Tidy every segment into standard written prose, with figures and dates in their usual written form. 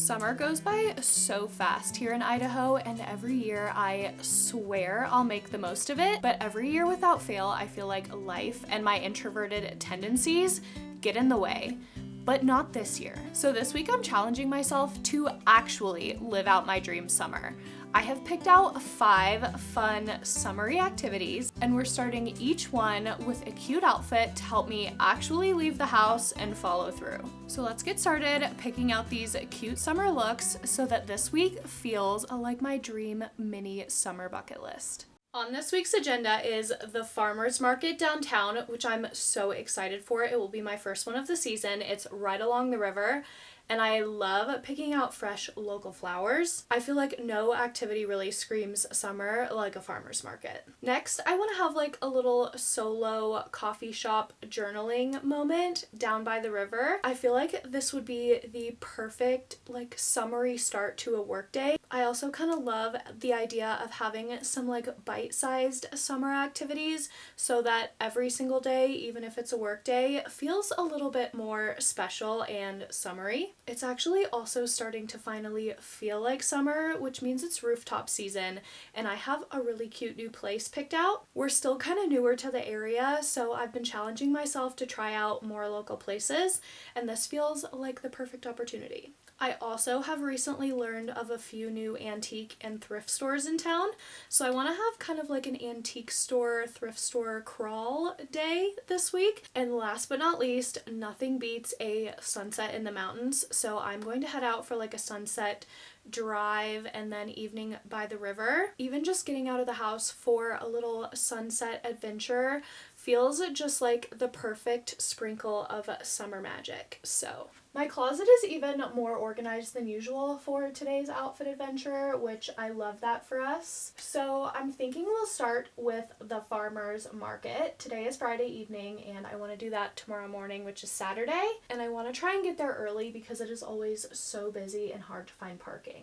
Summer goes by so fast here in Idaho, and every year I swear I'll make the most of it, but every year without fail, I feel like life and my introverted tendencies get in the way. But not this year. So this week I'm challenging myself to actually live out my dream summer. I have picked out 5 fun summery activities, and we're starting each one with a cute outfit to help me actually leave the house and follow through. So let's get started picking out these cute summer looks so that this week feels like my dream mini summer bucket list. On this week's agenda is the farmers market downtown, which I'm so excited for. It will be my first one of the season. It's right along the river, and I love picking out fresh local flowers. I feel like no activity really screams summer like a farmers market. Next, I want to have like a little solo coffee shop journaling moment down by the river. I feel like this would be the perfect like summery start to a work day. I also kind of love the idea of having some like bite-sized summer activities so that every single day, even if it's a work day, feels a little bit more special and summery. It's actually also starting to finally feel like summer, which means it's rooftop season, and I have a really cute new place picked out. We're still kind of newer to the area, so I've been challenging myself to try out more local places, and this feels like the perfect opportunity. I also have recently learned of a few new antique and thrift stores in town, so I want to have kind of like an antique store, thrift store crawl day this week. And last but not least, nothing beats a sunset in the mountains, so I'm going to head out for like a sunset drive and then evening by the river. Even just getting out of the house for a little sunset adventure feels just like the perfect sprinkle of summer magic. So my closet is even more organized than usual for today's outfit adventure, which I love that for us. So I'm thinking we'll start with the farmers market. Today is Friday evening, and I want to do that tomorrow morning, which is Saturday. And I want to try and get there early because it is always so busy and hard to find parking.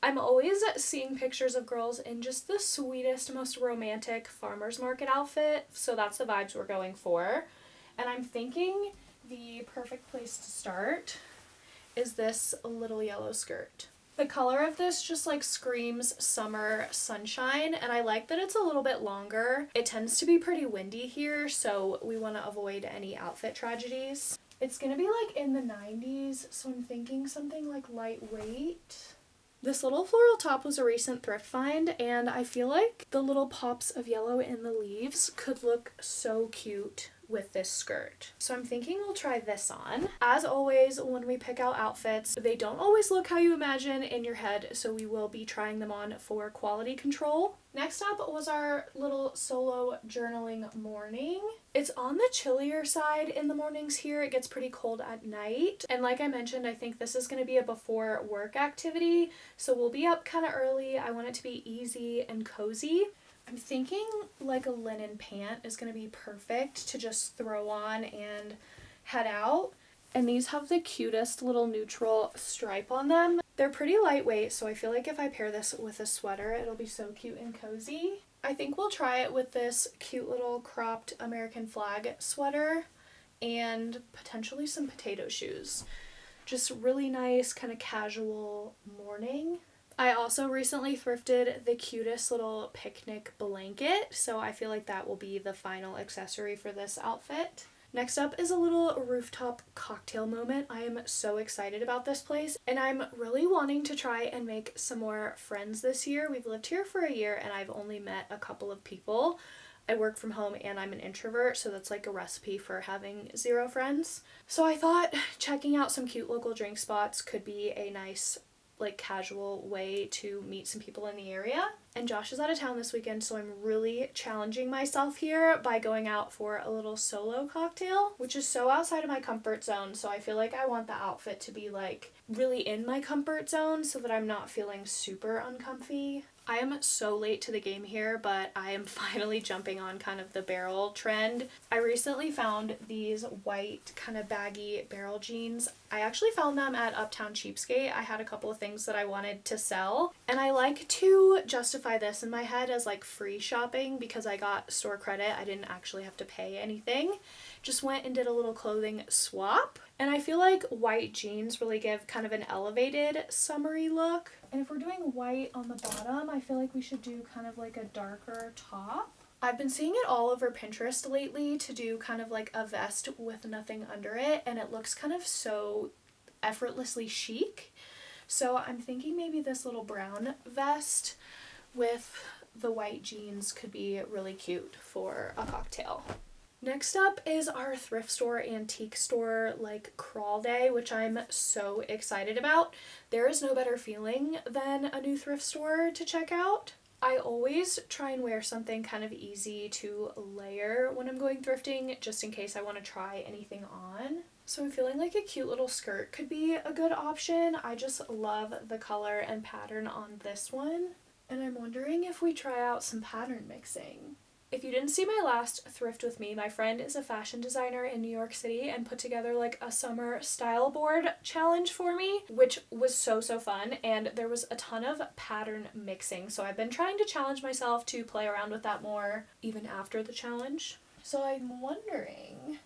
I'm always seeing pictures of girls in just the sweetest, most romantic farmers market outfit, so that's the vibes we're going for. And I'm thinking the perfect place to start is this little yellow skirt. The color of this just like screams summer sunshine, and I like that it's a little bit longer. It tends to be pretty windy here, so we want to avoid any outfit tragedies. It's gonna be like in the 90s, so I'm thinking something like lightweight. This little floral top was a recent thrift find, and I feel like the little pops of yellow in the leaves could look so cute with this skirt. So I'm thinking we'll try this on. As always, when we pick out outfits, they don't always look how you imagine in your head, so we will be trying them on for quality control. Next up was our little solo journaling morning. It's on the chillier side in the mornings here. It gets pretty cold at night. And like I mentioned, I think this is going to be a before work activity, so we'll be up kind of early. I want it to be easy and cozy. I'm thinking like a linen pant is going to be perfect to just throw on and head out. And these have the cutest little neutral stripe on them. They're pretty lightweight, so I feel like if I pair this with a sweater, it'll be so cute and cozy. I think we'll try it with this cute little cropped American flag sweater and potentially some potato shoes. Just really nice, kind of casual morning. I also recently thrifted the cutest little picnic blanket, so I feel like that will be the final accessory for this outfit. Next up is a little rooftop cocktail moment. I am so excited about this place, and I'm really wanting to try and make some more friends this year. We've lived here for a year, and I've only met a couple of people. I work from home and I'm an introvert, so that's like a recipe for having 0 friends. So I thought checking out some cute local drink spots could be a nice like casual way to meet some people in the area. And Josh is out of town this weekend, so I'm really challenging myself here by going out for a little solo cocktail, which is so outside of my comfort zone. So I feel like I want the outfit to be like really in my comfort zone so that I'm not feeling super uncomfy. I am so late to the game here, but I am finally jumping on kind of the barrel trend. I recently found these white kind of baggy barrel jeans. I actually found them at Uptown Cheapskate. I had a couple of things that I wanted to sell, and I like to justify classify this in my head as like free shopping because I got store credit. I didn't actually have to pay anything. Just went and did a little clothing swap. And I feel like white jeans really give kind of an elevated summery look. And if we're doing white on the bottom, I feel like we should do kind of like a darker top. I've been seeing it all over Pinterest lately to do kind of like a vest with nothing under it, and it looks kind of so effortlessly chic. So I'm thinking maybe this little brown vest with the white jeans could be really cute for a cocktail. Next up is our thrift store antique store like crawl day, which I'm so excited about. There is no better feeling than a new thrift store to check out. I always try and wear something kind of easy to layer when I'm going thrifting, just in case I want to try anything on. So I'm feeling like a cute little skirt could be a good option. I just love the color and pattern on this one. And I'm wondering if we try out some pattern mixing. If you didn't see my last thrift with me, my friend is a fashion designer in New York City and put together like a summer style board challenge for me, which was so fun, and there was a ton of pattern mixing. So I've been trying to challenge myself to play around with that more even after the challenge. So I'm wondering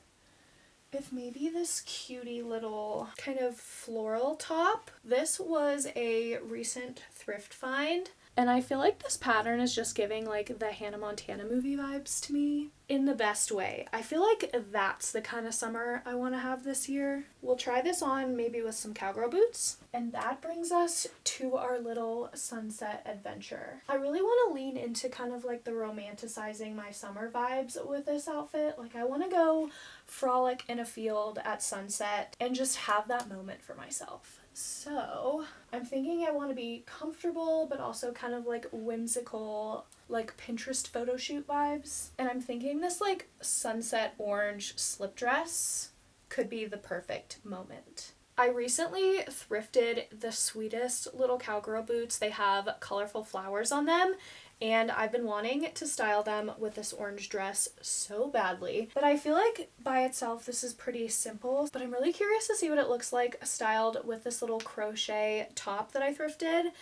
if maybe this cutie little kind of floral top. This was a recent thrift find. And I feel like this pattern is just giving like the Hannah Montana movie vibes to me in the best way. I feel like that's the kind of summer I want to have this year. We'll try this on maybe with some cowgirl boots. And that brings us to our little sunset adventure. I really want to lean into kind of like the romanticizing my summer vibes with this outfit. Like I want to go frolic in a field at sunset and just have that moment for myself. So I'm thinking I want to be comfortable but also kind of like whimsical, like Pinterest photo shoot vibes. And I'm thinking this like sunset orange slip dress could be the perfect moment. I recently thrifted the sweetest little cowgirl boots. They have colorful flowers on them, and I've been wanting to style them with this orange dress so badly. But I feel like by itself this is pretty simple, but I'm really curious to see what it looks like styled with this little crochet top that I thrifted.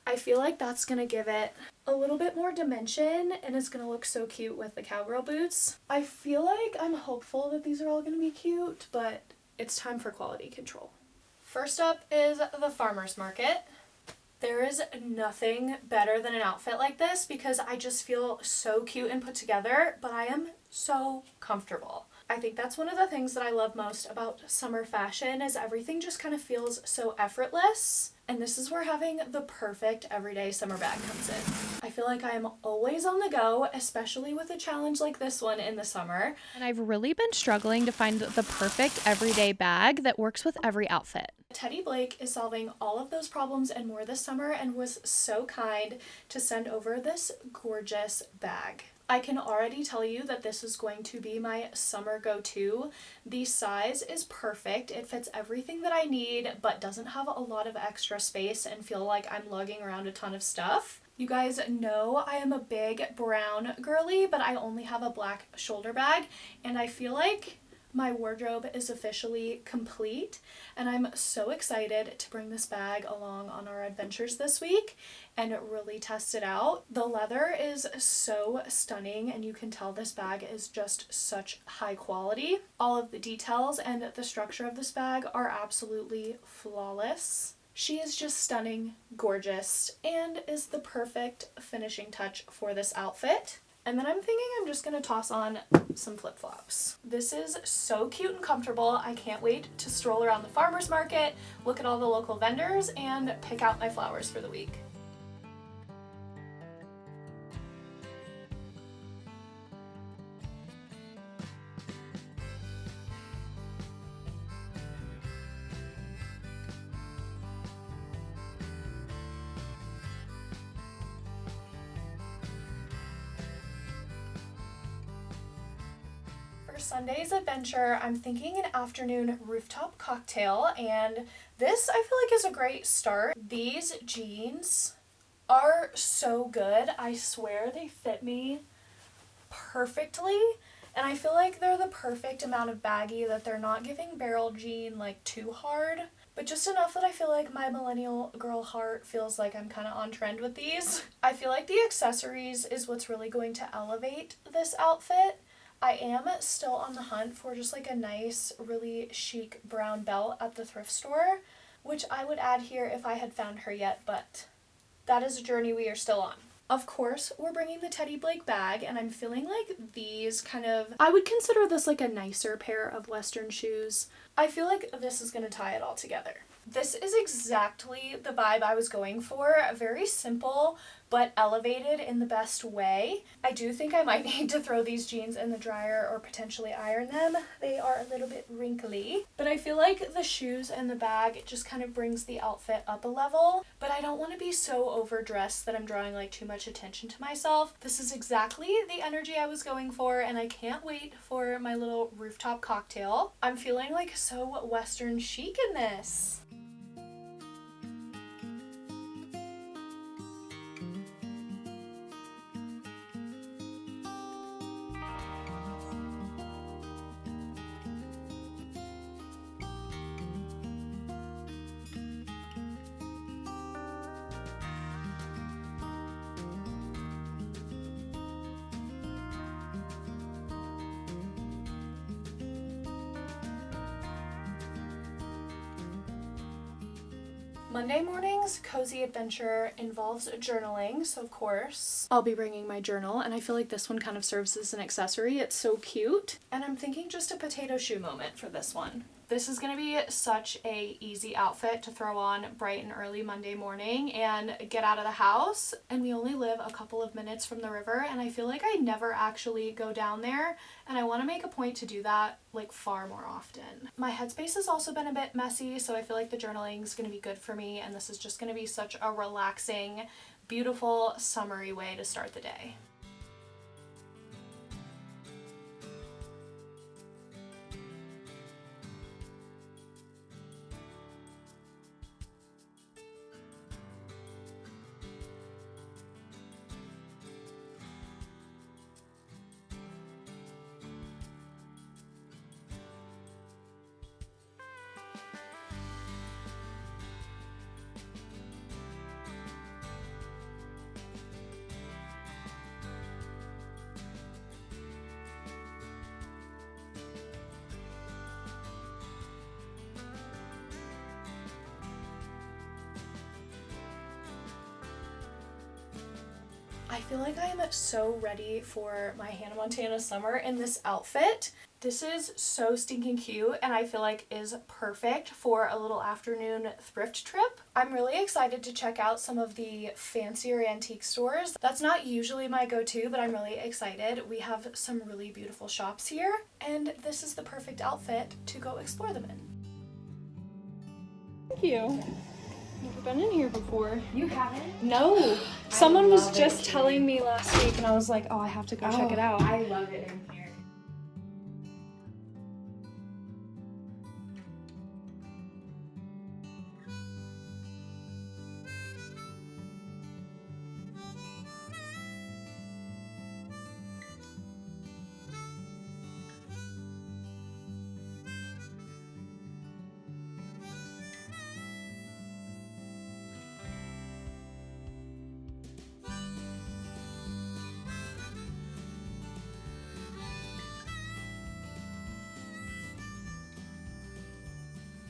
I feel like that's gonna give it a little bit more dimension, and it's gonna look so cute with the cowgirl boots. I feel like I'm hopeful that these are all gonna be cute, but it's time for quality control. First up is the farmer's market. There is nothing better than an outfit like this because I just feel so cute and put together, but I am so comfortable. I think that's one of the things that I love most about summer fashion is everything just kind of feels so effortless. And this is where having the perfect everyday summer bag comes in. I feel like I am always on the go, especially with a challenge like this one in the summer. And I've really been struggling to find the perfect everyday bag that works with every outfit. Teddy Blake is solving all of those problems and more this summer and was so kind to send over this gorgeous bag. I can already tell you that this is going to be my summer go-to. The size is perfect. It fits everything that I need, but doesn't have a lot of extra space and feel like I'm lugging around a ton of stuff. You guys know I am a big brown girly, but I only have a black shoulder bag, and I feel like my wardrobe is officially complete, and I'm so excited to bring this bag along on our adventures this week and really test it out. The leather is so stunning, and you can tell this bag is just such high quality. All of the details and the structure of this bag are absolutely flawless. She is just stunning, gorgeous, and is the perfect finishing touch for this outfit. And then I'm thinking I'm just going to toss on some flip-flops. This is so cute and comfortable. I can't wait to stroll around the farmer's market, look at all the local vendors, and pick out my flowers for the week. For Sunday's adventure, I'm thinking an afternoon rooftop cocktail, and this I feel like is a great start. These jeans are so good. I swear they fit me perfectly, and I feel like they're the perfect amount of baggy that they're not giving barrel jean like too hard, but just enough that I feel like my millennial girl heart feels like I'm kind of on trend with these. I feel like the accessories is what's really going to elevate this outfit. I am still on the hunt for just like a nice, really chic brown belt at the thrift store, which I would add here if I had found her yet, but that is a journey we are still on. Of course, we're bringing the Teddy Blake bag, and I'm feeling like these kind of, I would consider this like a nicer pair of Western shoes. I feel like this is going to tie it all together. This is exactly the vibe I was going for. Very simple, but elevated in the best way. I do think I might need to throw these jeans in the dryer or potentially iron them. They are a little bit wrinkly, but I feel like the shoes and the bag just kind of brings the outfit up a level, but I don't want to be so overdressed that I'm drawing like too much attention to myself. This is exactly the energy I was going for, and I can't wait for my little rooftop cocktail. I'm feeling like so Western chic in this. Monday morning's cozy adventure involves journaling, so of course I'll be bringing my journal, and I feel like this one kind of serves as an accessory. It's so cute, and I'm thinking just a potato shoe moment for this one. This is going to be such a easy outfit to throw on bright and early Monday morning and get out of the house. And we only live a couple of minutes from the river, and I feel like I never actually go down there, and I want to make a point to do that like far more often. My headspace has also been a bit messy, so I feel like the journaling is going to be good for me, and this is just going to be such a relaxing, beautiful, summery way to start the day. I feel like I am so ready for my Hannah Montana summer in this outfit. This is so stinking cute, and I feel like is perfect for a little afternoon thrift trip. I'm really excited to check out some of the fancier antique stores. That's not usually my go-to, but I'm really excited. We have some really beautiful shops here, and this is the perfect outfit to go explore them in. Thank you. Never been in here before. You haven't? No. Someone was just telling me last week, and I was like, oh, I have to go check it out. I love it in here.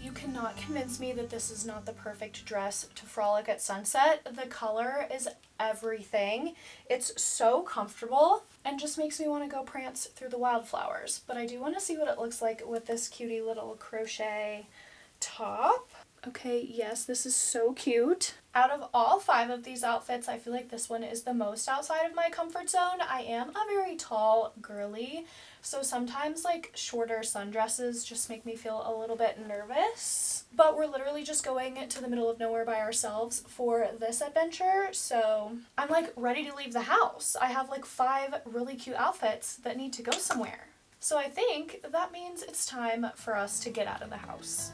You cannot convince me that this is not the perfect dress to frolic at sunset. The color is everything. It's so comfortable and just makes me want to go prance through the wildflowers. But I do want to see what it looks like with this cutie little crochet top. Okay, yes, this is so cute. Out of all 5 of these outfits, I feel like this one is the most outside of my comfort zone. I am a very tall girly, so sometimes like shorter sundresses just make me feel a little bit nervous. But we're literally just going to the middle of nowhere by ourselves for this adventure, so I'm like ready to leave the house. I have like 5 really cute outfits that need to go somewhere. So I think that means it's time for us to get out of the house.